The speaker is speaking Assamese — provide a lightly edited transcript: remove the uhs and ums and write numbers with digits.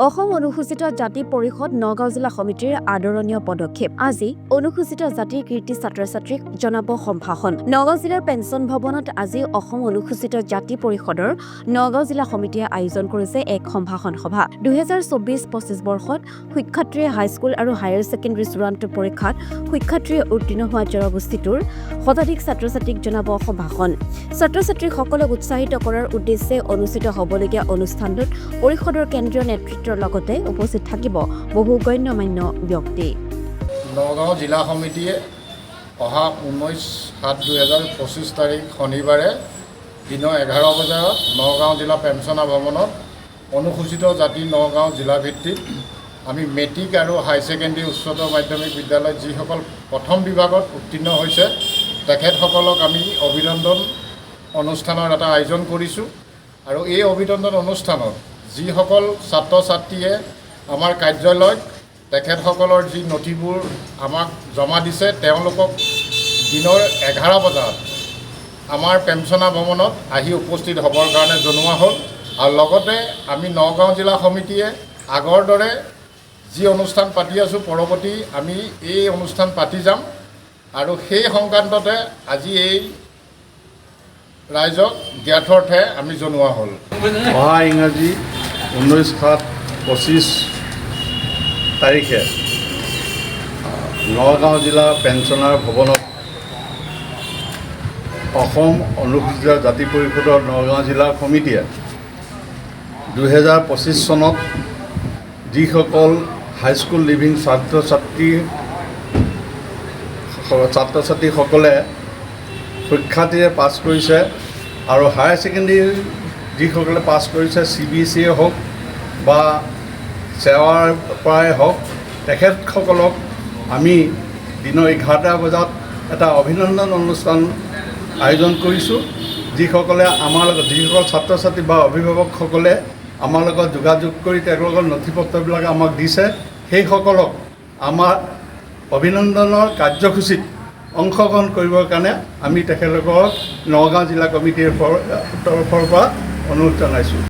অসম অনুসূচিত জাতি পৰিষদ নগাঁও জিলা সমিতিৰ আদৰণীয় পদক্ষেপ। আজি অনুসূচিত জাতিৰ কীৰ্তি ছাত্ৰ-ছাত্ৰীক জনাব সম্ভাষণ। নগাঁও জিলাৰ পেঞ্চন ভৱনত আজি অসম অনুসূচিত জাতি পৰিষদৰ নগাঁও জিলা সমিতিয়ে আয়োজন কৰিছে এক সম্ভাষণ সভা। 2024-25 বৰ্ষত শিক্ষাৰ্থীয়ে হাইস্কুল আৰু হায়াৰ ছেকেণ্ডেৰী চূড়ান্ত পৰীক্ষাত শিক্ষাৰ্থীয়ে উত্তীৰ্ণ হোৱা জনগোষ্ঠীটোৰ শতাধিক ছাত্ৰ-ছাত্ৰীক জনাব সম্ভাষণ। ছাত্ৰ-ছাত্ৰীসকলক উৎসাহিত কৰাৰ উদ্দেশ্যে অনুষ্ঠিত হ'বলগীয়া অনুষ্ঠানটোত পৰিষদৰ কেন্দ্ৰীয় নেতৃত্বৰ লগতে উপস্থিত থাকিব বহু গণ্যমান্য ব্যক্তি। নগাঁও জিলা সমিতিয়ে অহা 19/7/2025 তাৰিখ শনিবাৰে দিনৰ 11 বজাত নগাঁও জিলা পেঞ্চনাৰ ভৱনত অনুসূচিত জাতি নগাঁও জিলা ভিত্তিত আমি মেট্ৰিক আৰু হাই ছেকেণ্ডেৰী উচ্চতৰ মাধ্যমিক বিদ্যালয়ত যিসকল প্ৰথম বিভাগত উত্তীৰ্ণ হৈছে তেখেতসকলক আমি অভিনন্দন অনুষ্ঠানৰ এটা আয়োজন কৰিছোঁ। আৰু এই অভিনন্দন অনুষ্ঠানত যিসকল ছাত্ৰ ছাত্ৰীয়ে আমাৰ কাৰ্যালয়ত তেখেতসকলৰ যি নথিবোৰ আমাক জমা দিছে তেওঁলোকক দিনৰ 11 বজাত আমাৰ পেঞ্চনাৰ ভৱনত আহি উপস্থিত হ'বৰ কাৰণে জনোৱা হ'ল। আৰু লগতে আমি নগাঁও জিলা সমিতিয়ে আগৰ দৰে যি অনুষ্ঠান পাতি আছোঁ পৰৱৰ্তী আমি এই অনুষ্ঠান পাতি যাম। আৰু সেই সংক্ৰান্ততে আজি এই ৰাইজক জ্ঞাতাৰ্থে আমি জনোৱা হ'ল। অহা ইংৰাজী 19/7/25 তাৰিখে নগাঁও জিলা পেঞ্চনাৰ ভৱনত অসম অনুসূচিত জাতি পৰিষদৰ নগাঁও জিলা সমিতিয়ে 2025 চনত যিসকল হাইস্কুল লিভিং ছাত্ৰ-ছাত্ৰীসকলে শিক্ষাৰ্থীৰে পাছ কৰিছে আৰু হায়াৰ ছেকেণ্ডেৰী যিসকলে পাছ কৰিছে CBSE হওক বা সেৱাৰ পৰাই হওক তেখেতসকলক আমি দিনৰ 11টা বজাত এটা অভিনন্দন অনুষ্ঠান আয়োজন কৰিছোঁ। যিসকলে আমাৰ লগত যিসকল ছাত্ৰ ছাত্ৰী বা অভিভাৱকসকলে আমাৰ লগত যোগাযোগ কৰি তেওঁলোকৰ নথিপত্ৰবিলাক আমাক দিছে সেইসকলক আমাৰ অভিনন্দনৰ কাৰ্যসূচীত অংশগ্ৰহণ কৰিবৰ কাৰণে আমি তেখেতলোকক নগাঁও জিলা কমিটিৰ তৰফৰ পৰা অনুৰোধ জনাইছোঁ।